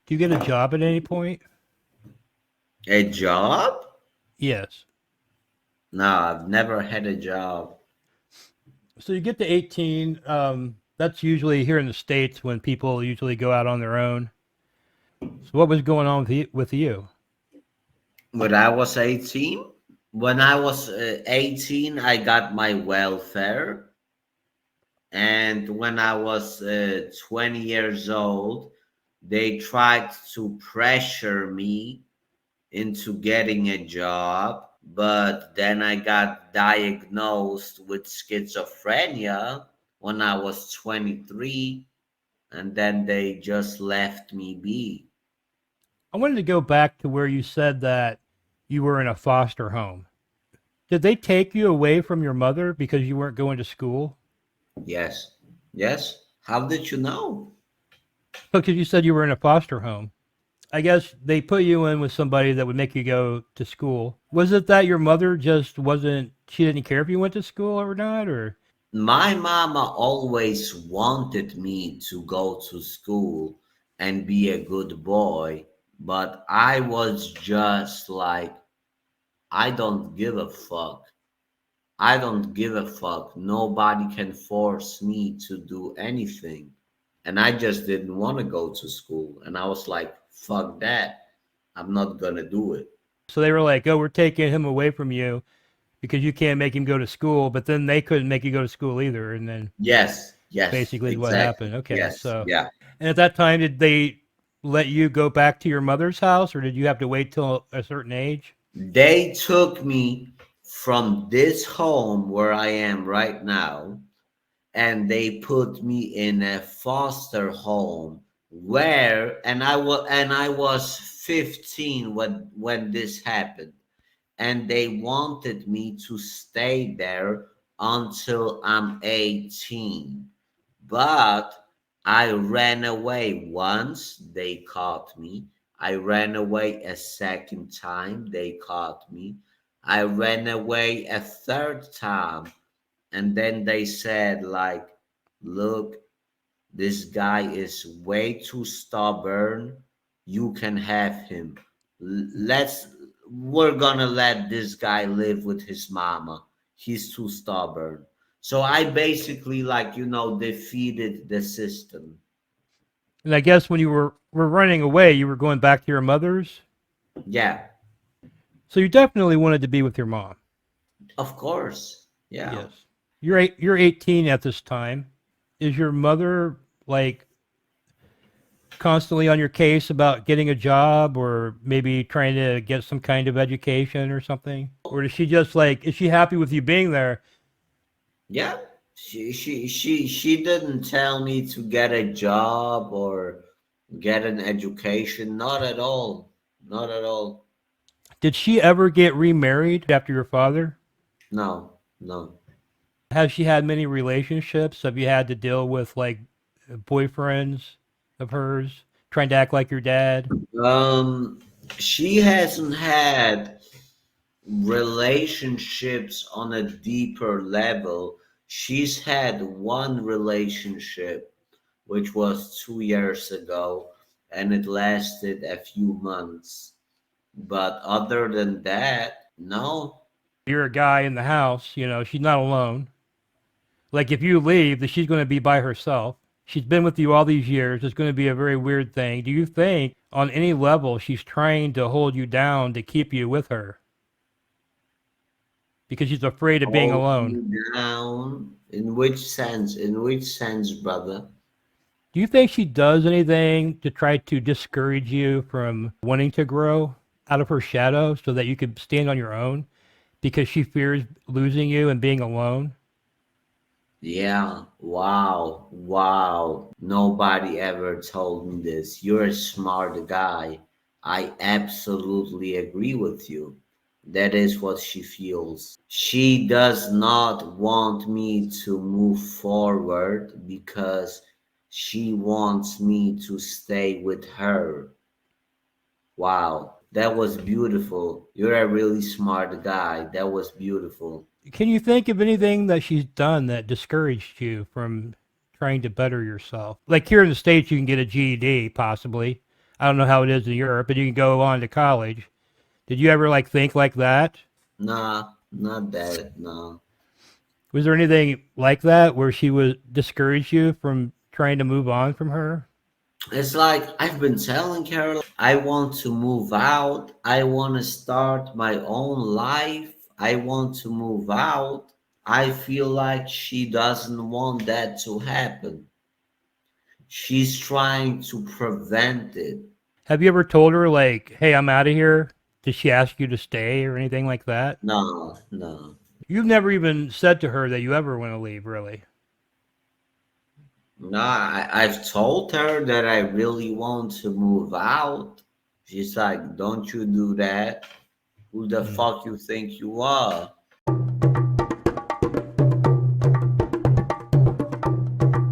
Do you get a job at any point? A job? Yes. No, I've never had a job. So you get to 18. That's usually here in the States when people usually go out on their own. So what was going on with you? When I was 18, when I was 18, I got my welfare. And when I was 20 years old, they tried to pressure me into getting a job. But then I got diagnosed with schizophrenia when I was 23, and then they just left me be. I wanted to go back to where you said that you were in a foster home. Did they take you away from your mother because you weren't going to school? Yes. Yes. How did you know? Because you said you were in a foster home. I guess they put you in with somebody that would make you go to school. Was it that your mother just wasn't, she didn't care if you went to school or not, or? My mama always wanted me to go to school and be a good boy, but I was just like, I don't give a fuck. I don't give a fuck. Nobody can force me to do anything. And I just didn't want to go to school. And I was like, fuck that. I'm not gonna do it. So they were like, oh, we're taking him away from you because you can't make him go to school, but then they couldn't make you go to school either. And then Yes, yes, basically what exactly. happened. Okay. Yes, So, yeah. and at that time, did they let you go back to your mother's house or did you have to wait till a certain age? They took me from this home where I am right now, and they put me in a foster home where, and I was 15 when this happened, and they wanted me to stay there until I'm 18. But I ran away once, they caught me. I ran away a second time, they caught me. I ran away a third time, and then they said, like, look, this guy is way too stubborn. You can have him. Let's we're gonna let this guy live with his mama. He's too stubborn. So I basically, like, defeated the system. And I guess when you were running away, you were going back to your mother's. Yeah, So you definitely wanted to be with your mom. of course. Yeah. Yes. You're 18 at this time. Is your mother like constantly on your case about getting a job or maybe trying to get some kind of education or something? Or is she just like, is she happy with you being there? Yeah. She didn't tell me to get a job or get an education. Not at all. Not at all. Did she ever get remarried after your father? No, no. Has she had many relationships? Have you had to deal with like boyfriends of hers trying to act like your dad? Um, she hasn't had relationships on a deeper level. She's had one relationship, which was 2 years ago, and it lasted a few months. But other than that, no. You're a guy in the house, you know, she's not alone. Like if you leave, that she's going to be by herself. She's been with you all these years. It's going to be a very weird thing. Do you think on any level she's trying to hold you down to keep you with her because she's afraid of being Hold alone? you down? In which sense? In which sense, brother? Do you think she does anything to try to discourage you from wanting to grow out of her shadow so that you could stand on your own because she fears losing you and being alone? Yeah, wow, wow. Nobody ever told me this. You're a smart guy. I absolutely agree with you. That is what she feels. She does not want me to move forward because she wants me to stay with her. Wow, that was beautiful. You're a really smart guy. That was beautiful. Can you think of anything that she's done that discouraged you from trying to better yourself? Like here in the States, you can get a GED, possibly. I don't know how it is in Europe, but you can go on to college. Did you ever like think like that? Nah, not that. No. Was there anything like that where she was discouraged you from trying to move on from her? It's like I've been telling Carol, I want to move out. I want to start my own life. I want to move out. I feel like she doesn't want that to happen. She's trying to prevent it. Have you ever told her like, "Hey, I'm out of here"? Did she ask you to stay or anything like that? No, no, You've never even said to her that you ever want to leave, really. no. I've told her that I really want to move out. She's like, don't you do that. Who the Mm. fuck you think you are?